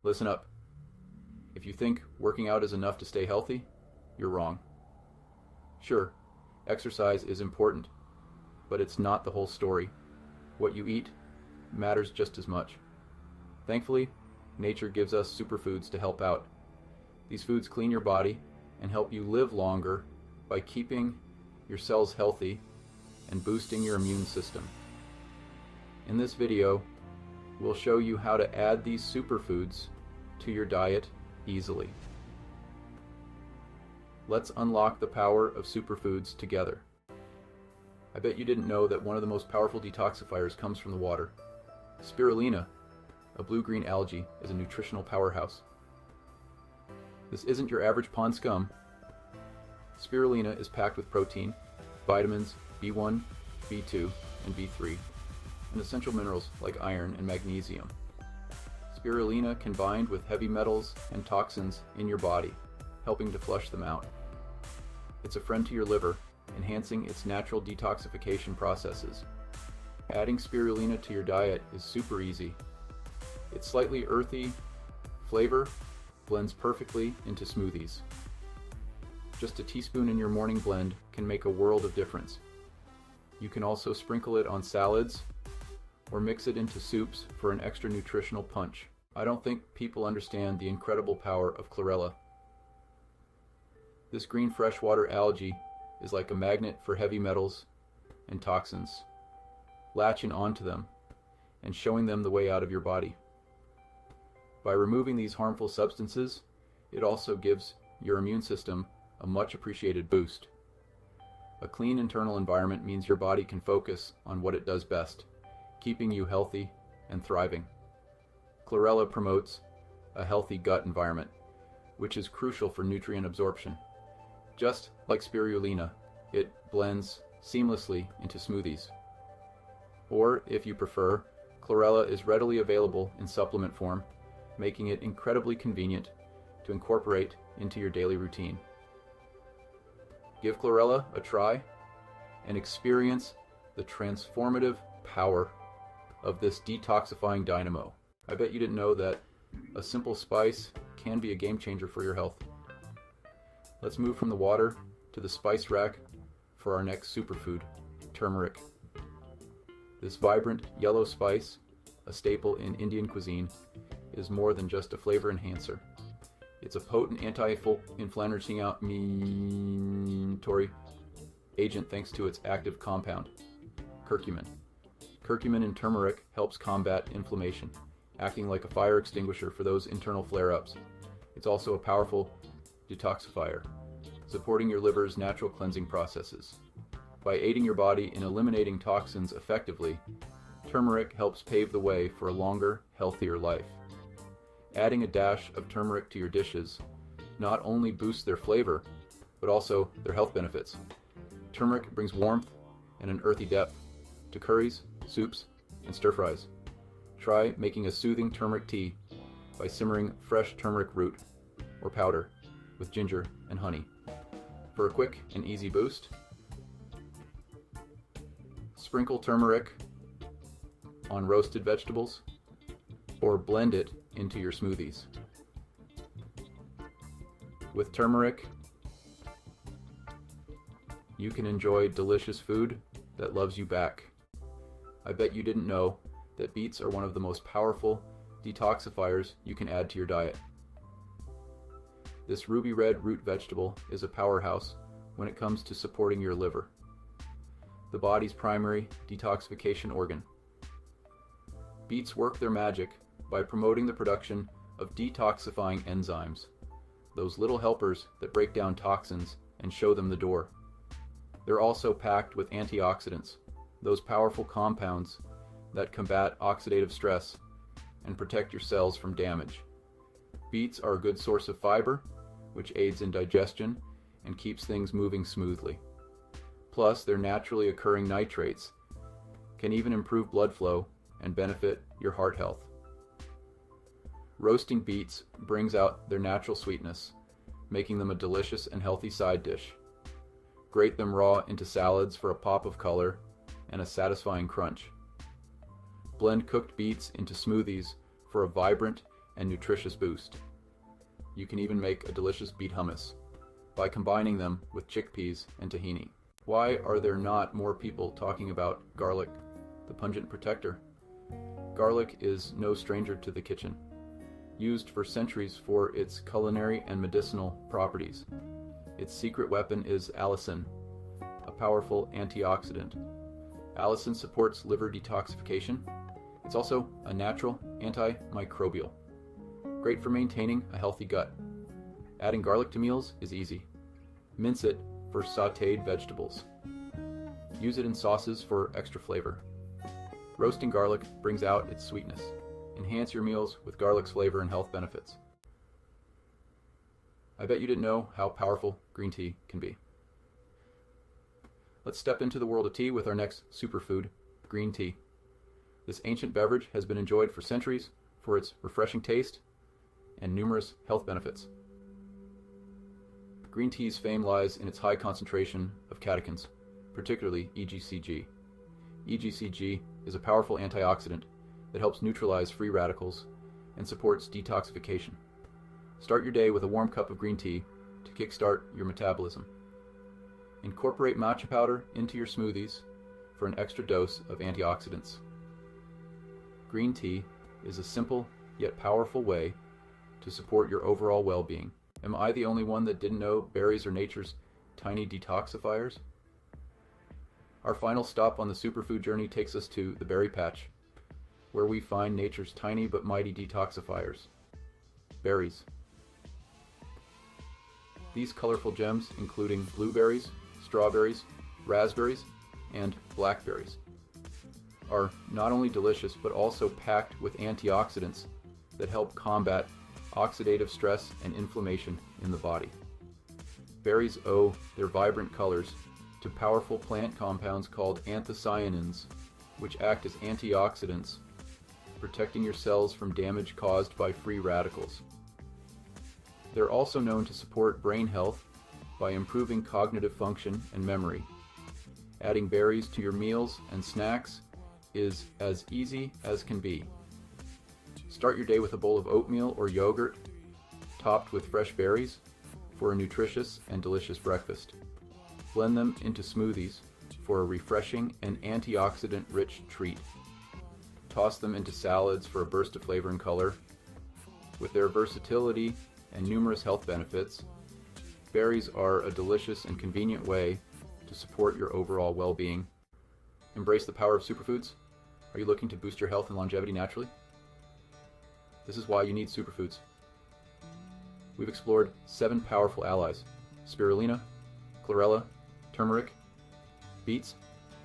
Listen up. If you think working out is enough to stay healthy, you're wrong. Sure, exercise is important, but it's not the whole story. What you eat matters just as much. Thankfully, nature gives us superfoods to help out. These foods clean your body and help you live longer by keeping your cells healthy and boosting your immune system. In this video, we'll show you how to add these superfoods to your diet easily. Let's unlock the power of superfoods together. I bet you didn't know that one of the most powerful detoxifiers comes from the water. Spirulina, a blue-green algae, is a nutritional powerhouse. This isn't your average pond scum. Spirulina is packed with protein, vitamins B1, B2, and B3, and essential minerals like iron and magnesium. Spirulina can bind with heavy metals and toxins in your body, helping to flush them out. It's a friend to your liver, enhancing its natural detoxification processes. Adding spirulina to your diet is super easy. Its slightly earthy flavor blends perfectly into smoothies. Just a teaspoon in your morning blend can make a world of difference. You can also sprinkle it on salads or mix it into soups for an extra nutritional punch. I don't think people understand the incredible power of chlorella. This green freshwater algae is like a magnet for heavy metals and toxins, latching onto them and showing them the way out of your body. By removing these harmful substances, it also gives your immune system a much appreciated boost. A clean internal environment means your body can focus on what it does best, keeping you healthy and thriving. Chlorella promotes a healthy gut environment, which is crucial for nutrient absorption. Just like spirulina, it blends seamlessly into smoothies. Or, if you prefer, chlorella is readily available in supplement form, making it incredibly convenient to incorporate into your daily routine. Give chlorella a try and experience the transformative power of this detoxifying dynamo. I bet you didn't know that a simple spice can be a game changer for your health. Let's move from the water to the spice rack for our next superfood, turmeric. This vibrant yellow spice, a staple in Indian cuisine, is more than just a flavor enhancer. It's a potent anti-inflammatory agent thanks to its active compound, curcumin. Curcumin in turmeric helps combat inflammation, acting like a fire extinguisher for those internal flare-ups. It's also a powerful detoxifier, supporting your liver's natural cleansing processes. By aiding your body in eliminating toxins effectively, turmeric helps pave the way for a longer, healthier life. Adding a dash of turmeric to your dishes not only boosts their flavor, but also their health benefits. Turmeric brings warmth and an earthy depth to curries, soups, and stir-fries. Try making a soothing turmeric tea by simmering fresh turmeric root or powder with ginger and honey. For a quick and easy boost, sprinkle turmeric on roasted vegetables or blend it into your smoothies. With turmeric, you can enjoy delicious food that loves you back. I bet you didn't know that beets are one of the most powerful detoxifiers you can add to your diet. This ruby red root vegetable is a powerhouse when it comes to supporting your liver, the body's primary detoxification organ. Beets work their magic by promoting the production of detoxifying enzymes, those little helpers that break down toxins and show them the door. They're also packed with antioxidants, those powerful compounds that combat oxidative stress and protect your cells from damage. Beets are a good source of fiber, which aids in digestion and keeps things moving smoothly. Plus, their naturally occurring nitrates can even improve blood flow and benefit your heart health. Roasting beets brings out their natural sweetness, making them a delicious and healthy side dish. Grate them raw into salads for a pop of color and a satisfying crunch. Blend cooked beets into smoothies for a vibrant and nutritious boost. You can even make a delicious beet hummus by combining them with chickpeas and tahini. Why are there not more people talking about garlic, the pungent protector? Garlic is no stranger to the kitchen, used for centuries for its culinary and medicinal properties. Its secret weapon is allicin, a powerful antioxidant. Allicin supports liver detoxification. It's also a natural antimicrobial, great for maintaining a healthy gut. Adding garlic to meals is easy. Mince it for sautéed vegetables. Use it in sauces for extra flavor. Roasting garlic brings out its sweetness. Enhance your meals with garlic's flavor and health benefits. I bet you didn't know how powerful green tea can be. Let's step into the world of tea with our next superfood, green tea. This ancient beverage has been enjoyed for centuries for its refreshing taste and numerous health benefits. Green tea's fame lies in its high concentration of catechins, particularly EGCG. EGCG is a powerful antioxidant that helps neutralize free radicals and supports detoxification. Start your day with a warm cup of green tea to kickstart your metabolism. Incorporate matcha powder into your smoothies for an extra dose of antioxidants. Green tea is a simple yet powerful way to support your overall well-being. Am I the only one that didn't know berries are nature's tiny detoxifiers? Our final stop on the superfood journey takes us to the berry patch, where we find nature's tiny but mighty detoxifiers, berries. These colorful gems, including blueberries, strawberries, raspberries, and blackberries, are not only delicious but also packed with antioxidants that help combat oxidative stress and inflammation in the body. Berries owe their vibrant colors to powerful plant compounds called anthocyanins, which act as antioxidants, protecting your cells from damage caused by free radicals. They're also known to support brain health by improving cognitive function and memory. Adding berries to your meals and snacks is as easy as can be. Start your day with a bowl of oatmeal or yogurt topped with fresh berries for a nutritious and delicious breakfast. Blend them into smoothies for a refreshing and antioxidant-rich treat. Toss them into salads for a burst of flavor and color. With their versatility and numerous health benefits, berries are a delicious and convenient way to support your overall well-being. Embrace the power of superfoods. Are you looking to boost your health and longevity naturally? This is why you need superfoods. We've explored 7 powerful allies: spirulina, chlorella, turmeric, beets,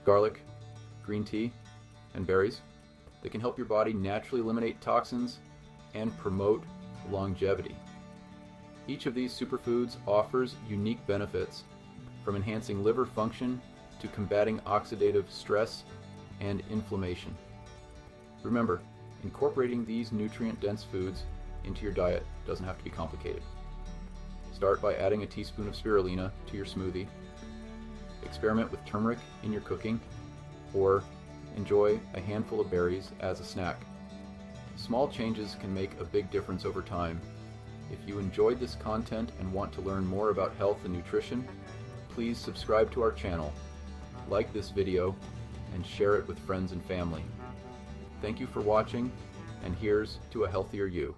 garlic, green tea, and berries that can help your body naturally eliminate toxins and promote longevity. Each of these superfoods offers unique benefits, from enhancing liver function to combating oxidative stress and inflammation. Remember, incorporating these nutrient-dense foods into your diet doesn't have to be complicated. Start by adding a teaspoon of spirulina to your smoothie. Experiment with turmeric in your cooking, or enjoy a handful of berries as a snack. Small changes can make a big difference over time. If you enjoyed this content and want to learn more about health and nutrition, please subscribe to our channel, like this video, and share it with friends and family. Thank you for watching, and here's to a healthier you.